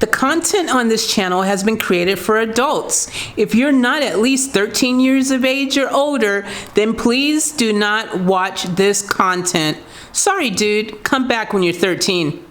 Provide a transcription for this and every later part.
The content on this channel has been created for adults. If you're not at least 13 years of age or older, then please do not watch this content. Sorry, dude. Come back when you're 13.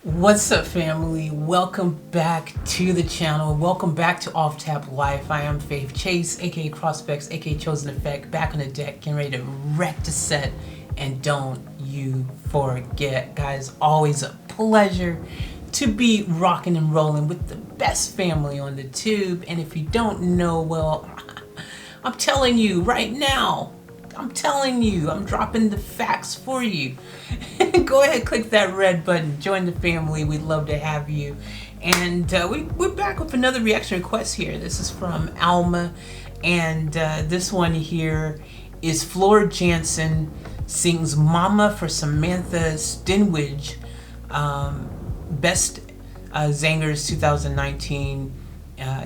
What's up, family? Welcome back to the channel. Welcome back to Off Tap Life. I am Faith Chase, aka Crossifex, aka Chosen Effect, back on the deck, getting ready to wreck the set. And don't you forget, guys, always a pleasure to be rocking and rolling with the best family on the tube. And if you don't know, well, I'm telling you right now. I'm telling you, I'm dropping the facts for you. Go ahead, click that red button, join the family. We'd love to have you. And we're back with another reaction request here. This is from Alma, and this one here is Floor Jansen sings Mama for Samantha Steenwijk Beste Zangers 2019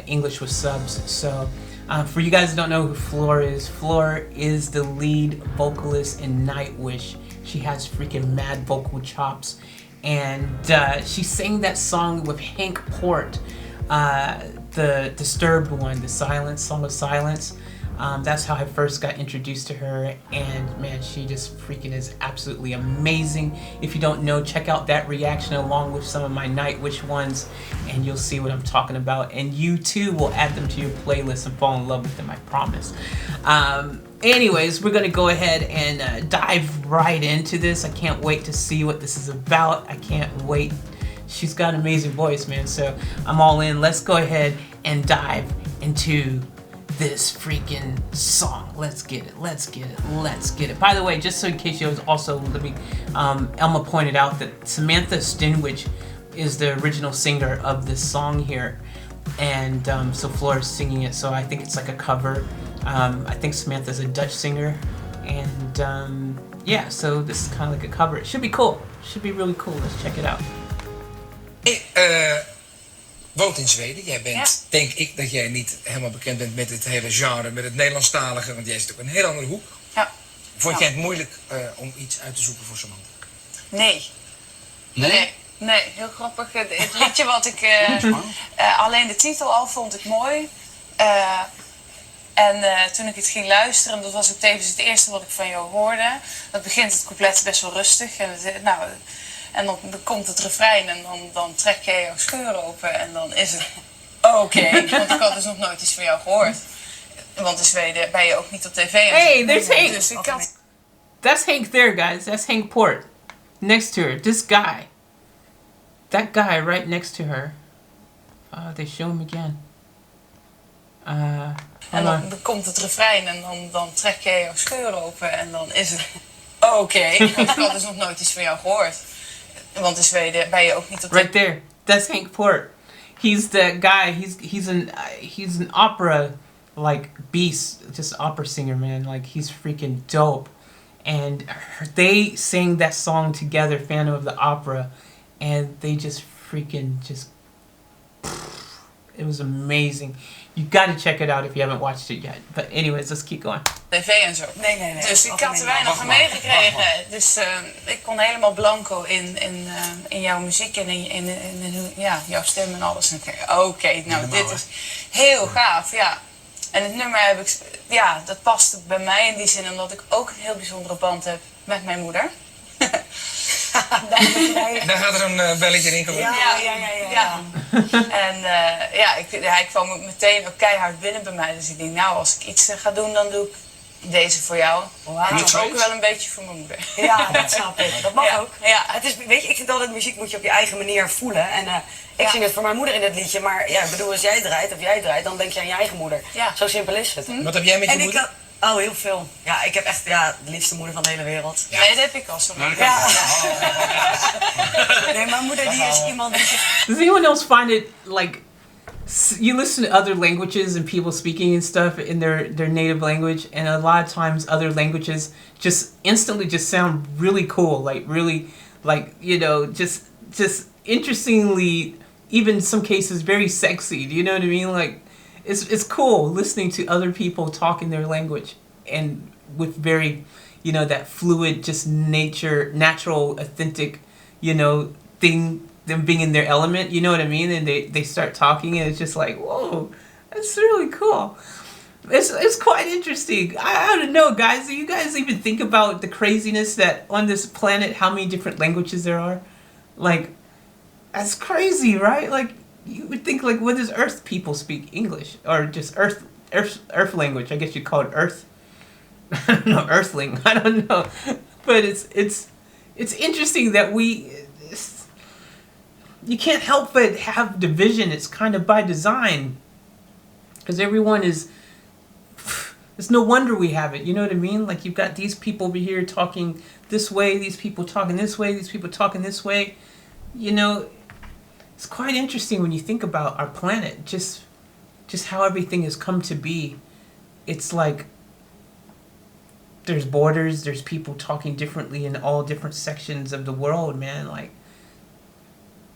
English with subs. So for you guys who don't know who Floor is the lead vocalist in Nightwish. She has freaking mad vocal chops, and she sang that song with Hank Port, the Disturbed one, the Song of Silence. That's how I first got introduced to her, and man, she just freaking is absolutely amazing. If you don't know, check out that reaction along with some of my Nightwish ones, and you'll see what I'm talking about, and you too will add them to your playlist and fall in love with them, I promise. Anyways, we're gonna go ahead and dive right into this. I can't wait to see what this is about. I can't wait. She's got an amazing voice, man, so I'm all in. Let's go ahead and dive into this freaking song. Let's get it, let's get it, let's get it. By the way, just so in case you was also, Elma pointed out that Samantha Steenwijk is the original singer of this song here, and so Floor is singing it, so I think it's like a cover. I think Samantha's a Dutch singer, and yeah, so this is kind of like a cover. It should be cool, should be really cool. Let's check it out. Woont in Zweden. Jij bent, denk ik, dat jij niet helemaal bekend bent met het hele genre, met het Nederlandstalige, want jij zit ook in een heel andere hoek. Ja. Vond jij het moeilijk om iets uit te zoeken voor Samantha? Nee. Nee? Nee, heel grappig. Het liedje wat ik, alleen de titel al vond ik mooi. En toen ik het ging luisteren, dat was ook tevens het eerste wat ik van jou hoorde. Dat begint het couplet best wel rustig. En dan komt het refrein en dan trek jij jouw scheur open en dan is het oké. Want ik had dus nog nooit iets van jou gehoord. Want in Zweden ben je ook niet op tv. Hey, there's Hank. Dus ik had... That's Hank there, guys. That's Hank Port. Next to her. This guy. That guy right next to her. They show him again. En dan komt het refrein en dan trek jij jouw scheur open en dan is het oké. Want ik had dus nog nooit iets van jou gehoord. Want in Zweden ben je ook niet op... Right there. That's Hank Port. He's the guy. He's an opera like beast, just opera singer, man. Like he's freaking dope. And they sang that song together, Phantom of the Opera, and they just freaking it was amazing. You gotta check it out if you haven't watched it yet. But anyways, let's keep going. TV en zo. Nee. Dus ik had er weinig van meegekregen. Dus ik kon helemaal blanco in jouw muziek en in jouw stem en alles. Oké, nou dit is heel gaaf, ja. En het nummer heb ik, dat past bij mij in die zin, omdat ik ook een heel bijzondere band heb met mijn moeder. Daar gaat er een belletje rinkelen. Ja. En hij kwam ook meteen ook keihard binnen bij mij. Dus ik denk, nou, als ik iets ga doen, dan doe ik deze voor jou. Wow. En het is ook wel een beetje voor mijn moeder. Ja, dat snap ik. Dat mag ook. Ja, het is, weet je, ik vind altijd muziek moet je op je eigen manier voelen. En ik zing het voor mijn moeder in het liedje. Maar ja, ik bedoel, als jij draait of jij draait, dan denk je aan je eigen moeder. Ja. Zo simpel is het. Wat heb jij met je moeder? Oh, heel veel. Ja, ik heb echt de liefste moeder van de hele wereld. Ja. Nee, dat heb ik al, sorry. Nee, mijn moeder die is iemand die... Does anyone else find it like you listen to other languages and people speaking and stuff in their native language, and a lot of times other languages just instantly just sound really cool, like really, like, you know, just interestingly, even in some cases very sexy. Do you know what I mean? Like, it's cool listening to other people talk in their language and with very, you know, that fluid, just natural, authentic, you know, thing, them being in their element, you know what I mean? And they start talking and it's just like, whoa, that's really cool. It's quite interesting. I don't know, guys. Do you guys even think about the craziness that on this planet, how many different languages there are? Like, that's crazy, right? Like, you would think, like, what does Earth people speak? English or just Earth language? I guess you'd call it Earth. I don't know, Earthling. I don't know, but it's interesting that you can't help but have division. It's kind of by design, because everyone is. It's no wonder we have it. You know what I mean? Like, you've got these people over here talking this way, these people talking this way, these people talking this way. You know, it's quite interesting when you think about our planet, just how everything has come to be. It's like there's borders, there's people talking differently in all different sections of the world, man. Like,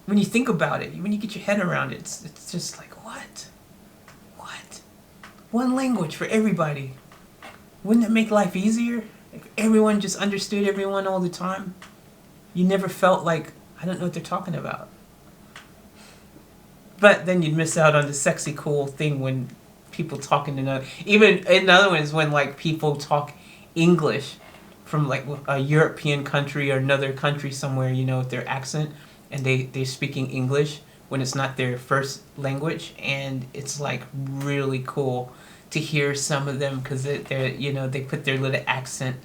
when you think about it, when you get your head around it, it's just like, what? One language for everybody. Wouldn't it make life easier if everyone just understood everyone all the time? You never felt like, I don't know what they're talking about. But then you'd miss out on the sexy, cool thing when people talk in another... Even in other ones, when, like, people talk English from, like, a European country or another country somewhere, you know, with their accent, and they're speaking English when it's not their first language, and it's, like, really cool to hear some of them, because they're, you know, they put their little accent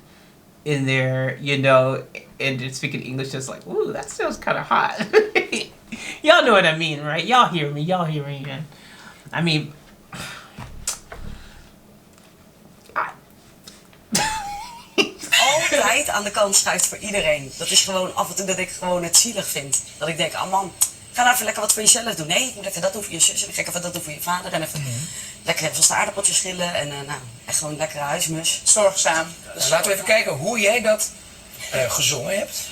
in there, you know, and they're speaking English, just like, ooh, that sounds kind of hot. Y'all know what I mean, right? Y'all hear me, man. I mean, altijd aan de kant schuift voor iedereen. Dat is gewoon af en toe dat ik gewoon het zielig vind. Dat ik denk, oh man, ga nou even lekker wat voor jezelf doen. Nee, je moet even dat doen voor je zus, en ga even dat doen voor je vader. En even lekker even de aardappeltjes schillen. En nou, echt gewoon een lekkere huismus. Zorgzaam. Dus laten we even kijken hoe jij dat gezongen hebt.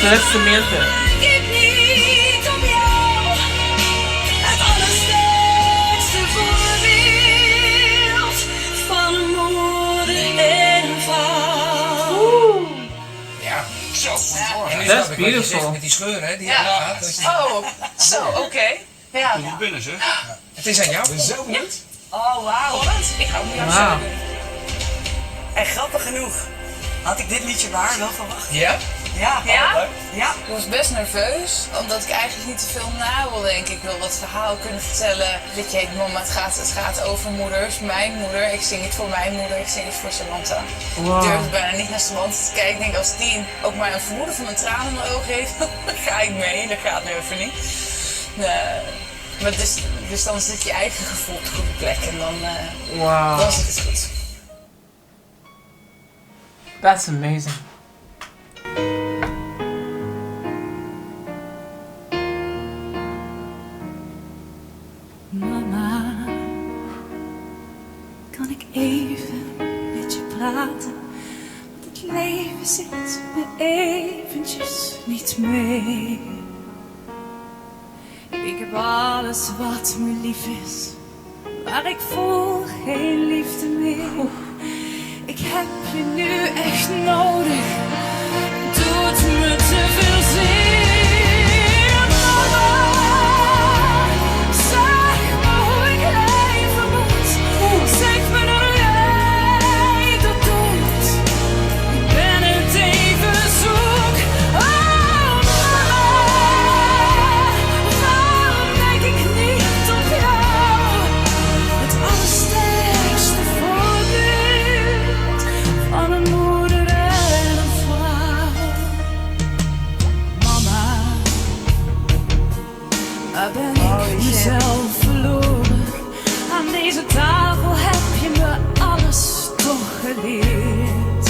So that's Samantha. That's beautiful. Met die scheuren, hè, die gaat. Oh, zo, oké. Ja. Kom je binnen, zeg. Ja. Het is aan jou. Ben zo goed. Oh, wauw. Ik ga ook niet aan doen. En grappig genoeg had ik dit liedje waar wel verwacht. Ja? Ja? Ja. Ik was best nerveus, omdat ik eigenlijk niet te veel na wil denken. Ik wil wat verhaal kunnen vertellen. Weet je, mama, het gaat over moeders. Mijn moeder, ik zing het voor mijn moeder, ik zing het voor Samantha. Wow. Ik durf bijna niet naar Samantha te kijken. Ik denk, als die ook maar een vermoeden van een traan in mijn ogen heeft, dan ga ik mee. Dat gaat nu even niet. Maar dus dan zit je eigen gevoel op de goede plek en dan zit het goed. That's amazing. Mama, kan ik even met je praten? Want het leven zit me eventjes niet mee. Ik heb alles wat me lief is, maar ik voel geen liefde meer. Ik heb je nu echt nodig, doet me te veel zeer. Mama, zeg me hoe ik leven moet. Zeg me dat jij dat doet. Ik ben het even zoek. Oh mama, waarom denk ik niet op jou? geleerd.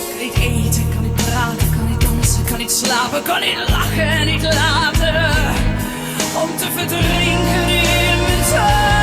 Kan niet eten, kan niet praten, kan niet dansen, kan niet slapen, kan niet lachen en niet laten. Om te verdrinken in mijn tuin.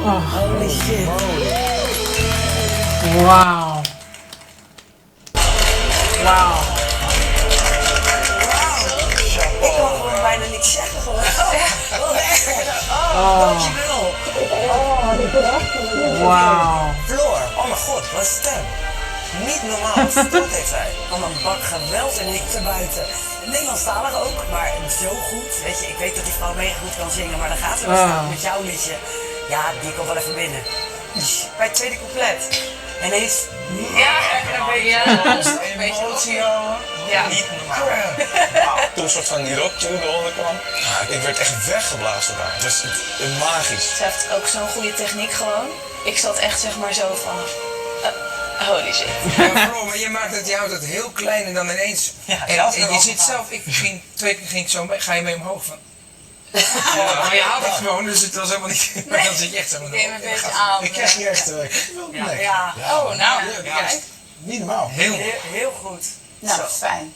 Holy shit. Wow. Wow. Ik kan gewoon bijna niks zeggen. Gewoon. Dankjewel. Wow. Floor, oh mijn god, wat een stem. Niet normaal, dat heeft zij. Van een bak geweld en niks erbuiten. Nederlandstalig ook, maar zo goed. Weet je, ik weet dat die vrouw mega goed kan zingen, maar dan gaat ze wel staan met jouw liedje. Ja, die komt wel even binnen. Bij het tweede couplet. En hij is... Emotie, Ja. niet normaal. Toen een soort van die rock eronder kwam, ik werd echt weggeblazen daar. Het was magisch. Ze heeft ook zo'n goede techniek gewoon. Ik zat echt zeg maar zo van... holy shit. Ja, Flo, maar je maakt het, je houdt het heel klein en dan ineens... Ja, en wel je zit zelf, twee keer ging ik zo mee, ga je mee omhoog van... Ja, maar je haalt het gewoon, dus het was helemaal niet... Maar dan zit je echt zo met Ik neem een beetje aan. Ik krijg hier echt... Ja. Oh, nou, Ja, kijk. Niet normaal. Heel goed. Nou, fijn.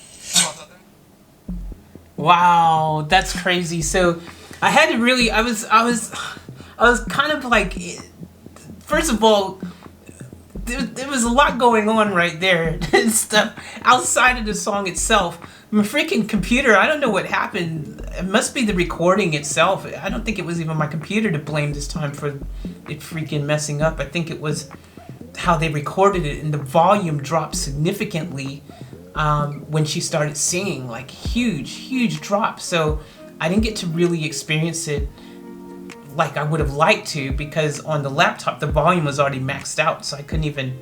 Wow, that's crazy. So I had to really, I was kind of like, first of all, there was a lot going on right there and stuff outside of the song itself. My freaking computer, I don't know what happened. It must be the recording itself. I don't think it was even my computer to blame this time for it freaking messing up. I think it was how they recorded it, and the volume dropped significantly when she started singing, like huge drop. So I didn't get to really experience it like I would have liked to, because on the laptop the volume was already maxed out, so I couldn't even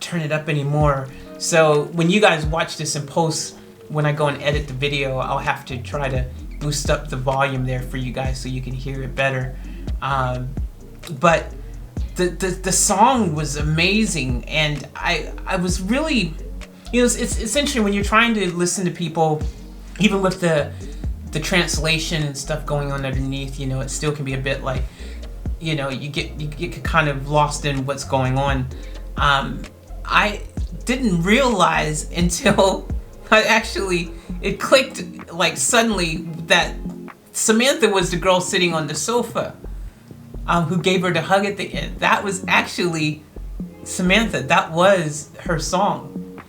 turn it up anymore. So when you guys watch this in post, when I go and edit the video, I'll have to try to boost up the volume there for you guys so you can hear it better. But the song was amazing, and I was really, you know, it's essentially when you're trying to listen to people, even with the translation and stuff going on underneath, you know, it still can be a bit like, you know, you get kind of lost in what's going on. I didn't realize until it clicked like suddenly that Samantha was the girl sitting on the sofa who gave her the hug at the end. That was actually Samantha. That was her song.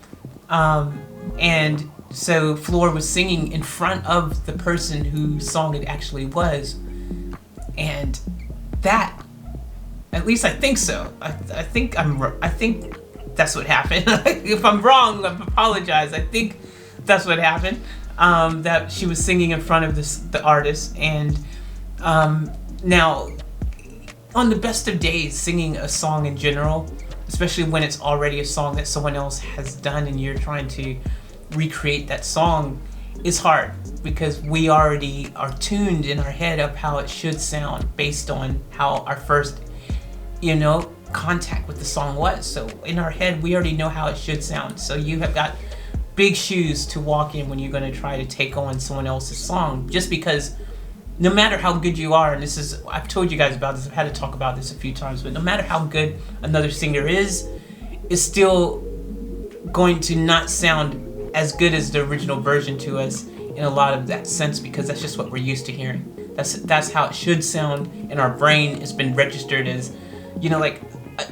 And so Floor was singing in front of the person whose song it actually was. And that, at least I think so. I think that's what happened. If I'm wrong, I apologize. I think that's what happened. That she was singing in front of the artist. And now, on the best of days, singing a song in general, especially when it's already a song that someone else has done and you're trying to recreate that song, is hard, because we already are tuned in our head of how it should sound based on how our first, you know, contact with the song was. So in our head, we already know how it should sound. So you have got big shoes to walk in when you're going to try to take on someone else's song, just because no matter how good you are, and this is, I've told you guys about this, I've had to talk about this a few times, but no matter how good another singer is, it's still going to not sound as good as the original version to us in a lot of that sense, because that's just what we're used to hearing. That's how it should sound in our brain. It's been registered as, you know, like,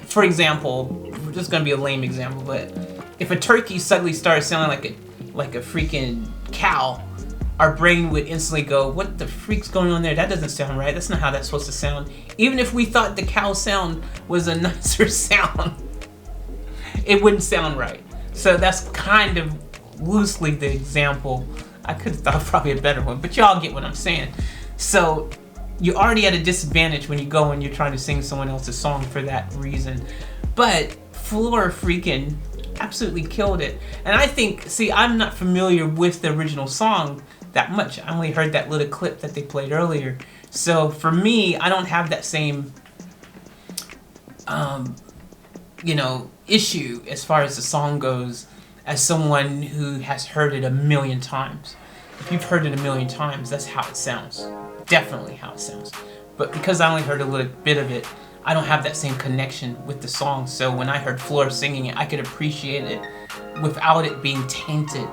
for example, this is going to be a lame example, but if a turkey suddenly started sounding like a freaking cow, our brain would instantly go, what the freak's going on there? That doesn't sound right. That's not how that's supposed to sound. Even if we thought the cow sound was a nicer sound, it wouldn't sound right. So that's kind of loosely the example. I could have thought of probably a better one, but y'all get what I'm saying. So you're already at a disadvantage when you go and you're trying to sing someone else's song for that reason. But Floor freaking absolutely killed it. And I think, see, I'm not familiar with the original song that much. I only heard that little clip that they played earlier. So for me, I don't have that same, you know, issue as far as the song goes as someone who has heard it a million times. If you've heard it a million times, that's how it sounds. Definitely how it sounds. But because I only heard a little bit of it, I don't have that same connection with the song. So when I heard Floor singing it, I could appreciate it without it being tainted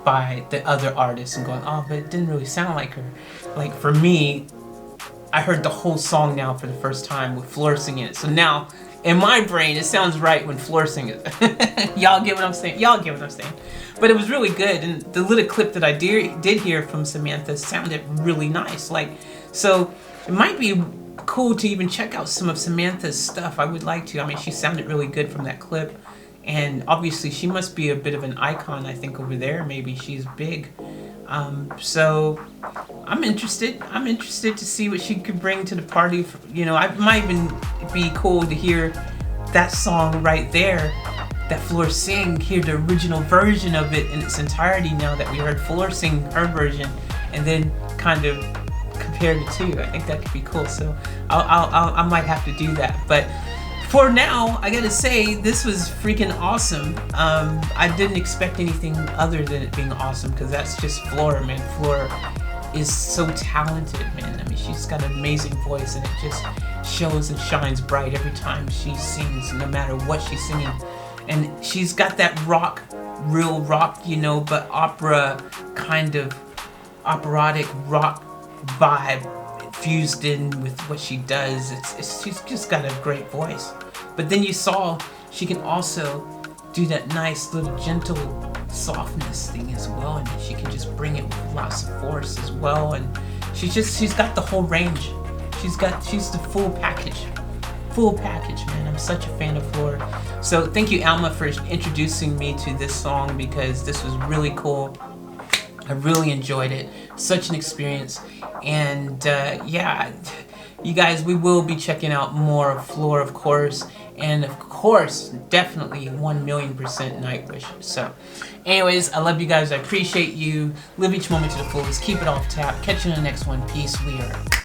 by the other artists and going, oh, but it didn't really sound like her. Like for me, I heard the whole song now for the first time with Floor singing it. So now, in my brain, it sounds right when Floor sings it. Y'all get what I'm saying? Y'all get what I'm saying. But it was really good, and the little clip that I did hear from Samantha sounded really nice. Like, so it might be cool to even check out some of Samantha's stuff. I would like to. I mean, she sounded really good from that clip, and obviously she must be a bit of an icon, I think, over there. Maybe she's big. So I'm interested. I'm interested to see what she could bring to the party. You know, it might even be cool to hear that song right there that Floor sing, hear the original version of it in its entirety now that we heard Floor sing her version, and then kind of compare the two. I think that could be cool. So I might have to do that. But for now, I gotta say, this was freaking awesome. I didn't expect anything other than it being awesome, because that's just Floor, man. Floor is so talented, man. I mean, she's got an amazing voice, and it just shows and shines bright every time she sings, no matter what she's singing. And she's got that rock, real rock, you know, but opera kind of operatic rock vibe fused in with what she does. She's just got a great voice. But then you saw she can also do that nice little gentle softness thing as well, and she can just bring it with lots of force as well. And she's got the whole range. She's the full package. Full package, man. I'm such a fan of Floor. So thank you, Alma, for introducing me to this song, because this was really cool. I really enjoyed it. Such an experience. And yeah, you guys, we will be checking out more of Floor, of course. And of course, definitely 1,000,000% Nightwish. So anyways, I love you guys. I appreciate you. Live each moment to the fullest. Keep it off tap. Catch you in the next one. Peace. We are